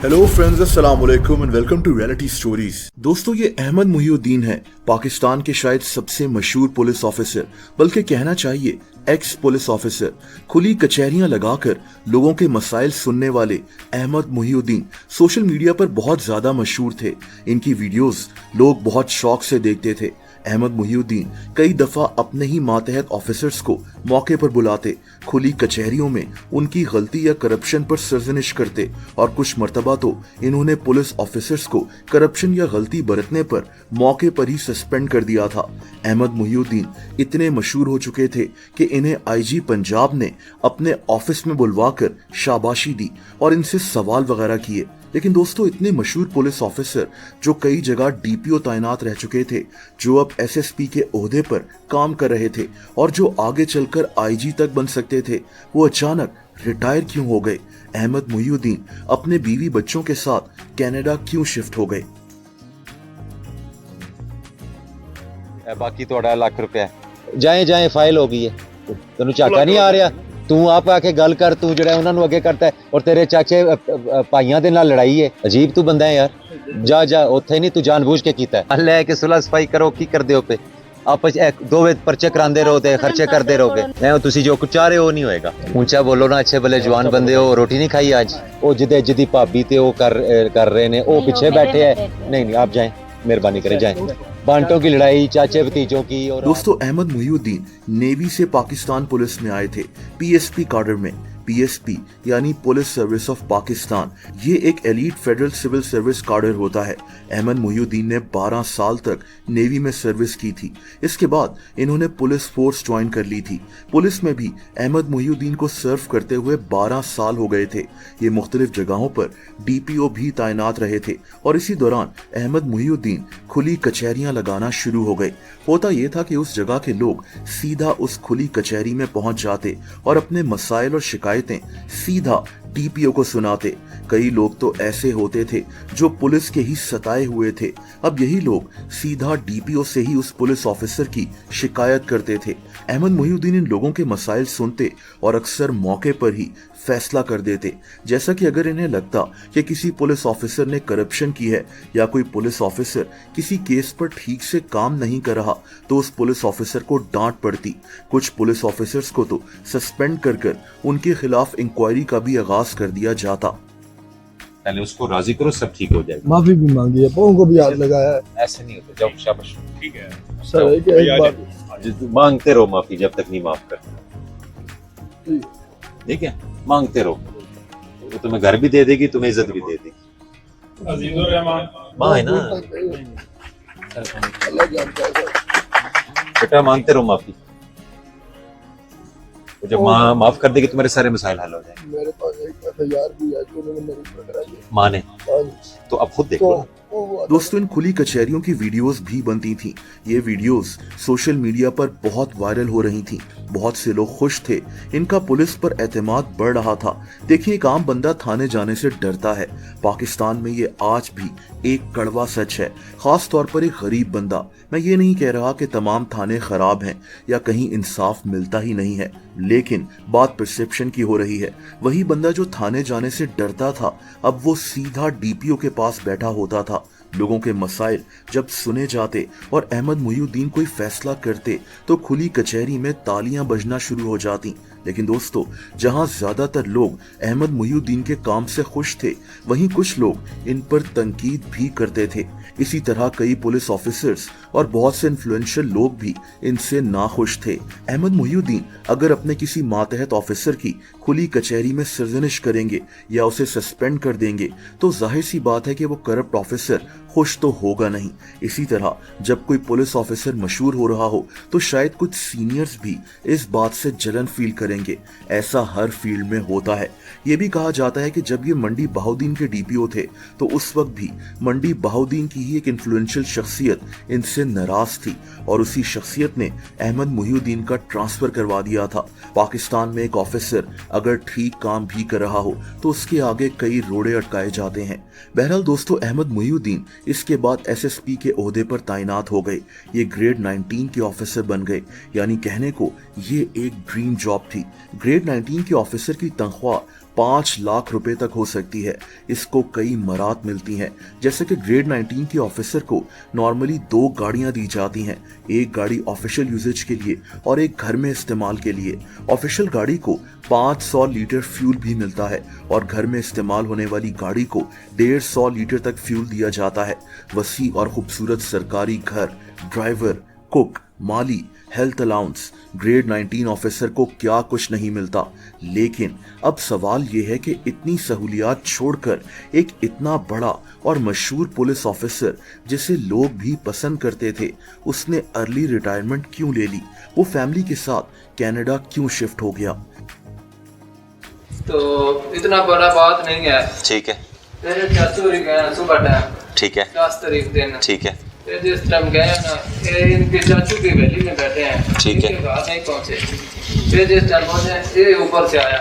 Hello friends, अस्सलाम वालेकुम and welcome to reality stories. दोस्तों, ये अहमद मुहिउद्दीन है, पाकिस्तान के शायद सबसे मशहूर पुलिस ऑफिसर, बल्कि कहना चाहिए एक्स पुलिस ऑफिसर। खुली कचहरियां लगाकर लोगों के मसाइल सुनने वाले अहमद मुहिउद्दीन सोशल मीडिया पर बहुत ज्यादा मशहूर थे। इनकी वीडियोस लोग बहुत शौक से देखते थे। अहमद मुहिउद्दीन कई दफा अपने ही मातहत ऑफिसर्स को मौके पर बुलाते, खुली कचहरियों में उनकी गलती या करप्शन पर सरजनिश करते और कुछ मर्तबा तो इन्होंने पुलिस ऑफिसर्स को करप्शन या गलती बरतने पर मौके पर ही सस्पेंड कर दिया था। अहमद मुहिउद्दीन इतने मशहूर हो चुके थे कि इन्हें आईजी पंजाब ने अपने ऑफिस में बुलवाकर शाबाशी दी और इनसे सवाल वगैरह किए। लेकिन दोस्तों, इतने मशहूर पुलिस ऑफिसर जो कई जगह डीपीओ तैनात रह चुके थे, जो अब एसएसपी के ओहदे पर काम कर रहे थे और जो आगे चलकर आईजी तक बन सकते थे, वो अचानक रिटायर क्यों हो गए? अहमद मुहिउद्दीन अपने बीवी बच्चों के साथ कनाडा क्यों शिफ्ट हो गए? बाकी थोड़ा लाख रुपया जाए जाए फाइल हो गई है, तेन झाका नहीं आ रहा? तू आप आके गल कर, तू जो उन्होंने अगे करता है और तेरे चाचे भाइयों के नाल लड़ाई है। अजीब तू बंदा है यार। जा जा उत्थे नहीं, तू जानबूझ के कीता है। ले के सुलह सफाई करो, की कर दे पे आपस दो पर्चे करांदे रहो ते खर्चे करते रहोगे। नहीं, तुसी जो कुछ चाह रहे हो नहीं होएगा। ऊंचा बोलो ना, अच्छे भले जवान बंदे हो। रोटी नहीं खाई आज? वो जिदे जिदी भाभी ते वो कर रहे ने, वो पीछे बैठे है। नहीं नहीं, आप जाएं, मेहरबानी करें जाएं। बांटों की लड़ाई, चाचे भतीजों की। और दोस्तों, अहमद मुहिउद्दीन नेवी से पाकिस्तान पुलिस में आए थे, पीएसपी काडर में। पीएसपी यानी पुलिस सर्विस ऑफ पाकिस्तान, ये एक elite federal civil service cadre होता है। अहमद मुहिउद्दीन ने 12 साल तक नेवी में सर्विस की थी। इसके बाद इन्होंने पुलिस फोर्स ज्वाइन कर ली थी। पुलिस में भी अहमद मुहिउद्दीन को सर्व करते हुए 12 साल हो गए थे। ये मुख्तलिफ जगहों पर डीपीओ भी तैनात रहे थे और इसी दौरान अहमद मुहिउद्दीन खुली कचहरियां लगाना शुरू हो गए। होता यह था कि उस जगह के लोग सीधा उस खुली कचहरी में पहुंच जाते और अपने मसाइल और शिकायतें सीधा डीपीओ को सुनाते। कई लोग तो ऐसे होते थे जो पुलिस के ही सताए हुए थे। अब यही लोग सीधा डीपीओ से ही उस पुलिस ऑफिसर की शिकायत करते थे। अहमद मुहिउद्दीन इन लोगों के मसाइल सुनते और अक्सर मौके पर ही फैसला कर देते। जैसा कि अगर इन्हें लगता कि किसी पुलिस ऑफिसर ने करप्शन की है या कोई पुलिस ऑफिसर किसी केस पर ठीक से काम नहीं कर रहा, तो उस पुलिस ऑफिसर को डांट पड़ती। कुछ पुलिस ऑफिसर्स को तो सस्पेंड कर उनके खिलाफ इंक्वायरी का भी आगाज कर दिया जाता। पहले उसको राजी करो, सब ठीक हो जाएगा। माफी भी मांगी है, पाँव को भी हाथ लगाया है। ऐसे नहीं होता। जाओ, शाबाश, ठीक है सर, एक बार मांगते रहो माफी जब तक नहीं माफ करते। ठीक है, मांगते रहो। वो तुम्हें घर भी दे देगी, तुम्हें इज्जत भी दे देगी। अजीजुर रहमान मां है ना, बेटा मांगते रहो माफी। तो जब माँ माफ कर देगी, तुम्हारे सारे मसाइल हल हो जाएंगे। मेरे पास एक FIR भी है जो उन्होंने मेरे ऊपर कराई है। माँ ने तो अब खुद देखो। दोस्तों, इन खुली कचहरियों की वीडियोस भी बनती थी। ये वीडियोस सोशल मीडिया पर बहुत वायरल हो रही थी। बहुत से लोग खुश थे, इनका पुलिस पर एतमाद बढ़ रहा था। देखिए, एक आम बंदा थाने जाने से डरता है। पाकिस्तान में ये आज भी एक कड़वा सच है, खास तौर पर एक गरीब बंदा। मैं ये नहीं कह रहा कि तमाम थाने खराब हैं या कहीं इंसाफ मिलता ही नहीं है, लेकिन बात परसेप्शन की हो रही है। वही बंदा जो थाने जाने से डरता था, अब वो सीधा डीपीओ के पास बैठा होता था। लोगों के मसाइल जब सुने जाते और अहमद मुहिउद्दीन कोई फैसला करते, तो खुली कचहरी में तालियां बजना शुरू हो जाती। लेकिन दोस्तों, जहां ज्यादातर लोग अहमद मुहिउद्दीन के काम से खुश थे, वहीं कुछ लोग इन पर तनकीद भी करते थे। इसी तरह कई पुलिस ऑफिसर्स और बहुत से इन्फ्लुएंशियल लोग भी इनसे नाखुश थे। अहमद मुहिउद्दीन अगर अपने किसी मातहत ऑफिसर की खुली कचहरी में सरजनिश करेंगे या उसे सस्पेंड कर देंगे, तो जाहिर सी बात है कि वो करप्ट ऑफिसर खुश तो होगा नहीं। इसी तरह जब कोई पुलिस ऑफिसर मशहूर हो रहा हो, तो शायद कुछ सीनियर्स भी इस बात से जलन फील करेंगे। ऐसा हर फील्ड में होता है। ये भी कहा जाता है कि जब ये मंडी बहाउद्दीन के डीपीओ थे, तो उस वक्त भी मंडी बहाउद्दीन की ही एक इन्फ्लुएंशियल शख्सियत इनसे नाराज थी और उसी शख्सियत ने अहमद मुहिउद्दीन का ट्रांसफर करवा दिया था। पाकिस्तान में एक ऑफिसर अगर ठीक काम भी कर रहा हो, तो उसके आगे कई रोड़े अटकाए जाते हैं। बहरहाल दोस्तों, अहमद मुहिउद्दीन इसके बाद एसएसपी के ओहदे पर तैनात हो गए। ये ग्रेड 19 के ऑफिसर बन गए, यानी कहने को ये एक ड्रीम जॉब थी। ग्रेड 19 के ऑफिसर की तनख्वाह 5 लाख रुपए तक हो सकती है। इसको कई मरात मिलती हैं, जैसे कि ग्रेड 19 के ऑफिसर को नॉर्मली 2 गाड़ियां दी जाती हैं, एक गाड़ी ऑफिशियल यूजेज के लिए और एक घर में इस्तेमाल के लिए। ऑफिशियल गाड़ी को 500 लीटर फ्यूल भी मिलता है और घर में इस्तेमाल होने वाली गाड़ी को 150 लीटर तक फ्यूल दिया जाता है। वसी और खूबसूरत सरकारी घर, ड्राइवर, कुक, माली, हेल्थ अलाउंस, ग्रेड 19 ऑफिसर को क्या कुछ नहीं मिलता। लेकिन अब सवाल यह है कि इतनी सहूलियात छोड़कर एक इतना बड़ा और मशहूर पुलिस ऑफिसर जिसे लोग भी पसंद करते थे, उसने अर्ली रिटायरमेंट क्यों ले ली? वो फैमिली के साथ कनाडा क्यों शिफ्ट हो गया? तो इतना बड़ा बात नहीं है। ठीक है, मेरे चाचू ही गए सुबह टाइम, ठीक है, 10 तारीख दिन। ठीक है, ये जिस टाइम गए ना, ये इनके चाचू की हवेली में बैठे हैं, ठीक है। इनके घर नहीं पहुंचे। ये जिस टाइम पहुंचे, ये ऊपर से आया,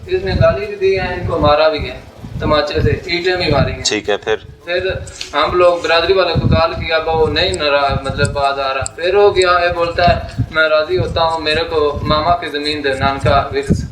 इसने गाली भी दी है, इनको मारा भी है तमाचे से, ईंटें भी मारी हैं। ठीक है। फिर हम लोग बिरादरी वाले को कॉल किया, वो नहीं नाराज, मतलब बात आ रहा। फिर हो गया, ये बोलता है मैं राजी होता हूँ, मेरे को मामा की जमीन दे, नानका विक्स।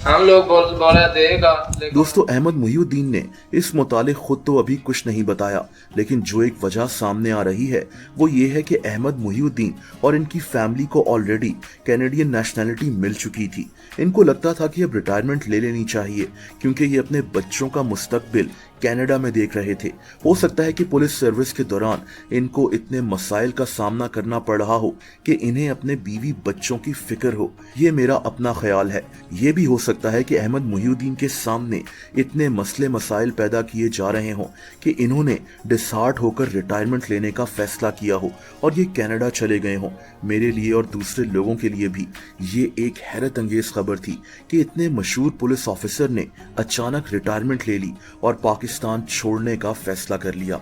हम लोग बोला देगा। दोस्तों, अहमद मुहिउद्दीन ने इस मुतालिक खुद तो अभी कुछ नहीं बताया, लेकिन जो एक वजह सामने आ रही है वो ये है कि अहमद मुहिउद्दीन और इनकी फैमिली को ऑलरेडी कैनेडियन नेशनैलिटी मिल चुकी थी। इनको लगता था कि अब रिटायरमेंट ले लेनी चाहिए, क्योंकि ये अपने बच्चों का मुस्तकबिल कनाडा में देख रहे थे। हो सकता है कि पुलिस सर्विस के दौरान इनको इतने मसाइल का सामना करना पड़ रहा हो कि इन्हें अपने बीवी बच्चों की फिक्र हो। ये मेरा अपना ख्याल है। ये भी हो सकता है कि अहमद मुहिउद्दीन के सामने इतने मसले मसाइल पैदा किए जा रहे हों कि इन्होंने डिसहार्ट होकर रिटायरमेंट लेने का फैसला किया हो और ये कनाडा चले गए हों। मेरे लिए और दूसरे लोगों के लिए भी ये एक हैरत अंगेज खबर थी कि इतने मशहूर पुलिस ऑफिसर ने अचानक रिटायरमेंट ले ली और पाकिस्तान छोड़ने का फैसला कर लिया।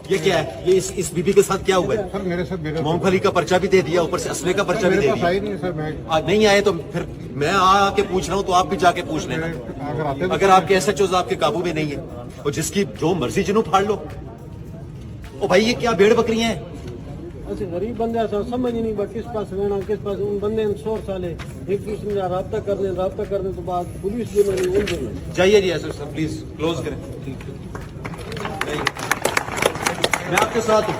ये क्या है? ये इस बीबी के साथ क्या हुआ है? सर मेरे साथ मूंगफली का पर्चा भी दे दिया, ऊपर से असले का पर्चा भी दे दिया। नहीं सर, मैं आज नहीं आए तो फिर मैं आके पूछ रहा हूँ, तो आप भी जाके पूछ लेना। अगर आते तो अगर आपके SHOs आपके काबू में नहीं है, और जिसकी जो मर्जी जिन्हों फाड़ लो। ओ भाई, ये क्या भेड़ बकरियां हैं? ऐसे गरीब बंदे ऐसा समझ ही नहीं बा किस पास रहना, किस पास उन बंदे 100 साल है, एक दूसरे से रब्ता करने तो बाद पुलिस जो नहीं उन दोनों जाइए जी, ऐसे सर प्लीज क्लोज करें। मैं आपके साथ हूँ।